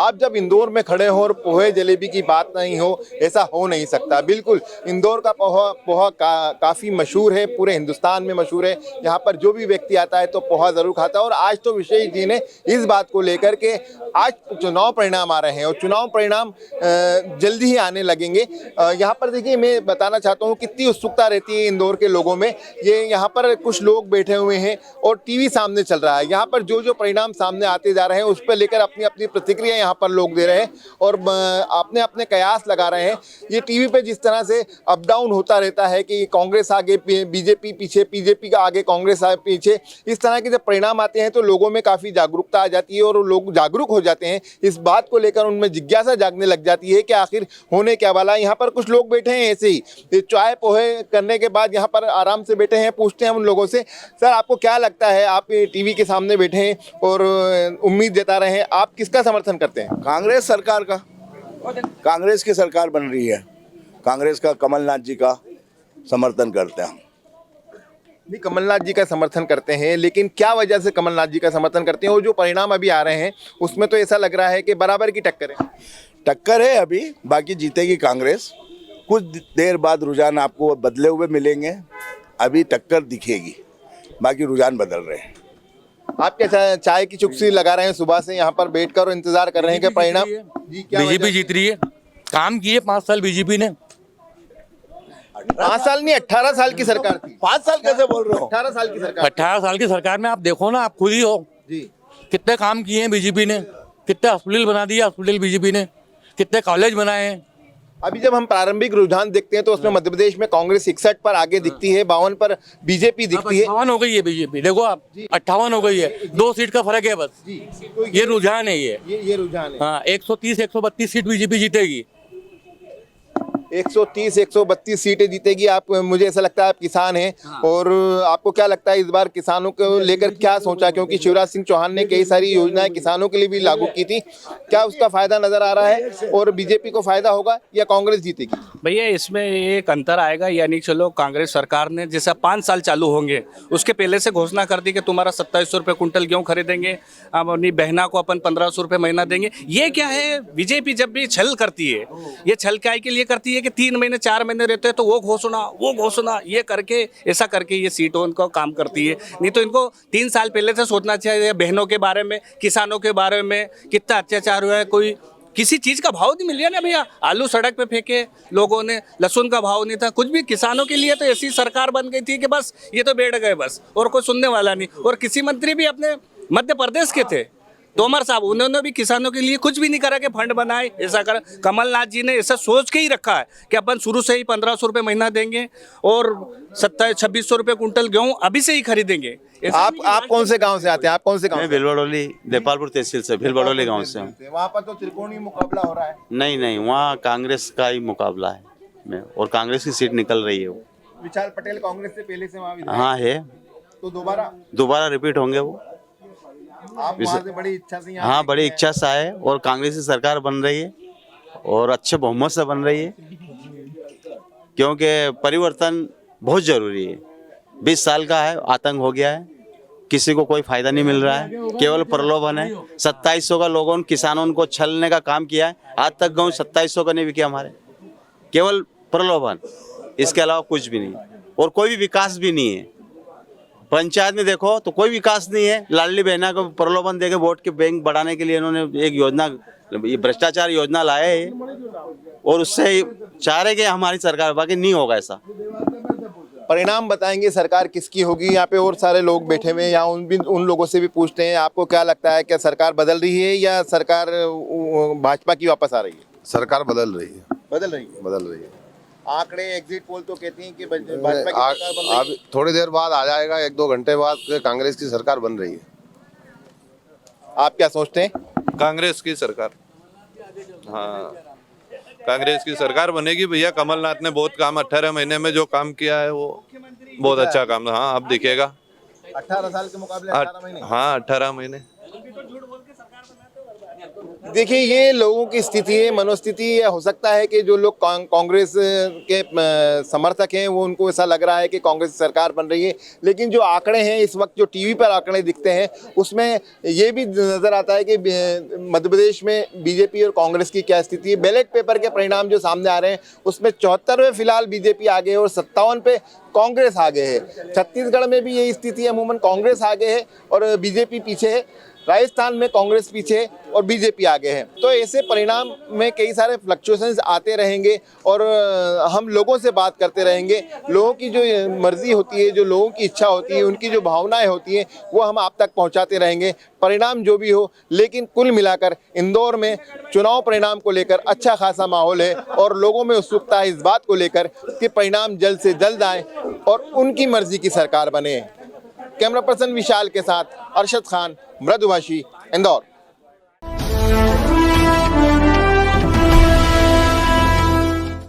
आप जब इंदौर में खड़े हो और पोहे जलेबी की बात नहीं हो, ऐसा हो नहीं सकता। बिल्कुल इंदौर का पोहा पोहा काफ़ी मशहूर है, पूरे हिंदुस्तान में मशहूर है। यहाँ पर जो भी व्यक्ति आता है तो पोहा ज़रूर खाता है। और आज तो विशेष दिन है इस बात को लेकर के, आज चुनाव परिणाम आ रहे हैं और चुनाव परिणाम जल्दी ही आने लगेंगे। यहाँ पर देखिए, मैं बताना चाहता हूँ कितनी उत्सुकता रहती है इंदौर के लोगों में। ये यहाँ पर कुछ लोग बैठे हुए हैं और टीवी सामने चल रहा है। यहाँ पर जो जो परिणाम सामने आते जा रहे हैं उस पर लेकर अपनी अपनी प्रतिक्रिया यहाँ पर लोग दे रहे हैं और अपने अपने कयास लगा रहे हैं। ये टीवी पे जिस तरह से अप डाउन होता रहता है कि कांग्रेस आगे बीजेपी पीछे, बीजेपी का आगे कांग्रेस आगे पीछे, इस तरह के जब परिणाम आते हैं तो लोगों में काफ़ी जागरूकता आ जाती है और लोग जागरूक हो जाते हैं। इस बात को लेकर उनमें जिज्ञासा जागने लग जाती है कि आखिर होने क्या वाला है। यहाँ पर कुछ लोग बैठे हैं ऐसे ही चाय पोहे करने के बाद, यहाँ पर आराम से बैठे हैं। पूछते हैं उन लोगों से, सर आपको क्या लगता है, आप टीवी के सामने बैठे हैं और उम्मीद जता रहे हैं, आप किसका समर्थन करते हैं? कांग्रेस सरकार का। कांग्रेस की सरकार बन रही है, कांग्रेस का कमलनाथ जी का समर्थन करते हैं हम। भी कमलनाथ जी का समर्थन करते हैं, लेकिन क्या वजह से कमलनाथ जी का समर्थन करते हैं? और जो परिणाम अभी आ रहे हैं उसमें तो ऐसा लग रहा है कि बराबर की टक्कर है। टक्कर है अभी, बाकी जीतेगी कांग्रेस। कुछ देर बाद रुझान आपको बदले हुए मिलेंगे, अभी टक्कर दिखेगी, बाकी रुझान बदल रहे हैं। आप क्या चाय की चुस्की लगा रहे हैं सुबह से, यहाँ पर बैठकर और इंतजार कर रहे हैं कि परिणाम? बीजेपी जीत रही है, काम किए 5 साल बीजेपी ने। 5 साल नहीं, 18 साल की सरकार थी। 5 साल कैसे बोल रहे हो? 18 साल की सरकार। 18 साल की सरकार में आप देखो ना, आप खुद ही हो जी। कितने काम किए हैं बीजेपी ने, कितने हॉस्पिटल बना दिया हॉस्पिटल बीजेपी ने, कितने कॉलेज बनाए हैं। अभी जब हम प्रारंभिक रुझान देखते हैं तो उसमें मध्य प्रदेश में कांग्रेस 61 पर आगे दिखती है, 52 पर बीजेपी दिखती है। 58 हो गई है बीजेपी, देखो आप 58 हो गई है, 2 सीट का फर्क है बस। तो ये रुझान है, ये रुझान है। हाँ, 130-132 सीट बीजेपी जीतेगी। 130-132 सीटें जीतेगी। आप, मुझे ऐसा लगता है आप किसान हैं और आपको क्या लगता है इस बार किसानों को लेकर क्या सोचा? क्योंकि शिवराज सिंह चौहान ने कई सारी योजनाएं किसानों के लिए भी लागू की थी, क्या उसका फायदा नजर आ रहा है और बीजेपी को फायदा होगा या कांग्रेस जीतेगी? भैया इसमें एक अंतर आएगा, यानी चलो कांग्रेस सरकार ने जैसा 5 साल चालू होंगे उसके पहले से घोषणा कर दी कि तुम्हारा 2700 रुपये कुंटल गेहूँ खरीदेंगे, अब अपनी बहना को अपन 1500 रुपये महीना देंगे। ये क्या है, बीजेपी जब भी छल करती है, ये छल काय के लिए करती है कि 3 महीने 4 महीने रहते हैं तो वो घोषणा ये करके, ऐसा करके ये सीटों को काम करती है। नहीं तो इनको 3 साल पहले से सोचना चाहिए, बहनों के बारे में, किसानों के बारे में, कितना अत्याचार हुआ है, कोई किसी चीज़ का भाव नहीं मिल रहा ना भैया। आलू सड़क पे फेंके लोगों ने, लहसुन का भाव नहीं था, कुछ भी किसानों के लिए। तो ऐसी सरकार बन गई थी कि बस ये तो बैठ गए बस, और कोई सुनने वाला नहीं। और किसी मंत्री भी अपने मध्य प्रदेश के थे, तोमर साहब, उन्होंने भी किसानों के लिए कुछ भी नहीं करा कि फंड बनाए, ऐसा कर। कमलनाथ जी ने ऐसा सोच के ही रखा है कि अपन शुरू से ही 1500 रुपये महीना देंगे और 2700-2600 रुपये कुंटल गेहूँ अभी से ही खरीदेंगे। आप कौन से गांव से आते हैं? आप कौन से गांव? मैं भिलबड़ोली, नेपालपुर तहसील से, भिलबड़ोली गांव से हूँ। वहाँ पर तो त्रिकोणीय मुकाबला हो रहा है। नहीं, वहाँ कांग्रेस का ही मुकाबला है और कांग्रेस की सीट निकल रही है। वो विशाल पटेल कांग्रेस से पहले से वहाँ विधायक। हाँ है, तो दोबारा रिपीट होंगे वो। आप वहाँ से बड़ी इच्छा से? हाँ, बड़ी इच्छा से आए और कांग्रेस की सरकार बन रही है और अच्छे बहुमत से बन रही है, क्योंकि परिवर्तन बहुत जरूरी है। 20 साल का है, आतंक हो गया है, किसी को कोई फायदा नहीं मिल रहा है, केवल प्रलोभन है। 2700 का लोगों ने, किसानों को छलने का काम किया है। आज तक गेहूँ 2700 का नहीं बिके हमारे, केवल प्रलोभन, इसके अलावा कुछ भी नहीं। और कोई भी विकास भी नहीं है। पंचायत में देखो तो कोई विकास नहीं है। लाडली बहना को प्रलोभन देके वोट के बैंक बढ़ाने के लिए इन्होंने एक योजना, ये भ्रष्टाचार योजना लाए है और उससे चाह रहे कि हमारी सरकार, बाकी नहीं होगा ऐसा। परिणाम बताएंगे सरकार किसकी होगी। यहाँ पे और सारे लोग बैठे हुए हैं, यहाँ उन लोगों से भी पूछते हैं, आपको क्या लगता है, क्या सरकार बदल रही है या सरकार भाजपा की वापस आ रही है? सरकार बदल रही है। बदल रही है। आंकड़े, एग्जिट पोल तो कहती हैं कि भाजपा की सरकार बन रही है। अब थोड़ी देर बाद आ जाएगा, 1-2 घंटे बाद कांग्रेस की सरकार बन रही है। आप क्या सोचते हैं? कांग्रेस की सरकार, हाँ कांग्रेस की सरकार बनेगी भैया। कमलनाथ ने बहुत काम 18 महीने में जो काम किया है वो बहुत अच्छा काम। हाँ, अब दिखेगा। 18 साल के मुकाबले 18 महीने? हाँ, 18 महीने। देखिए, ये लोगों की स्थिति है, मनोस्थिति है। हो सकता है कि जो लोग कांग्रेस के समर्थक हैं वो उनको ऐसा लग रहा है कि कांग्रेस की सरकार बन रही है, लेकिन जो आंकड़े हैं इस वक्त, जो टीवी पर आंकड़े दिखते हैं, उसमें ये भी नजर आता है कि मध्य प्रदेश में बीजेपी और कांग्रेस की क्या स्थिति है। बैलेट पेपर के परिणाम जो सामने आ रहे हैं उसमें 74वें फिलहाल बीजेपी आगे है और 57 पे कांग्रेस आगे है। छत्तीसगढ़ में भी यही स्थिति है, अमूमन कांग्रेस आगे है और बीजेपी पीछे है। राजस्थान में कांग्रेस पीछे और बीजेपी आगे है। तो ऐसे परिणाम में कई सारे फ्लक्चुएशंस आते रहेंगे और हम लोगों से बात करते रहेंगे। लोगों की जो मर्जी होती है, जो लोगों की इच्छा होती है, उनकी जो भावनाएं होती हैं, वो हम आप तक पहुंचाते रहेंगे, परिणाम जो भी हो। लेकिन कुल मिलाकर इंदौर में चुनाव परिणाम को लेकर अच्छा खासा माहौल है और लोगों में उत्सुकता है इस बात को लेकर कि परिणाम जल्द से जल्द आए और उनकी मर्जी की सरकार बने। कैमरा पर्सन विशाल के साथ अरशद खान, मृदुभाषी, इंदौर।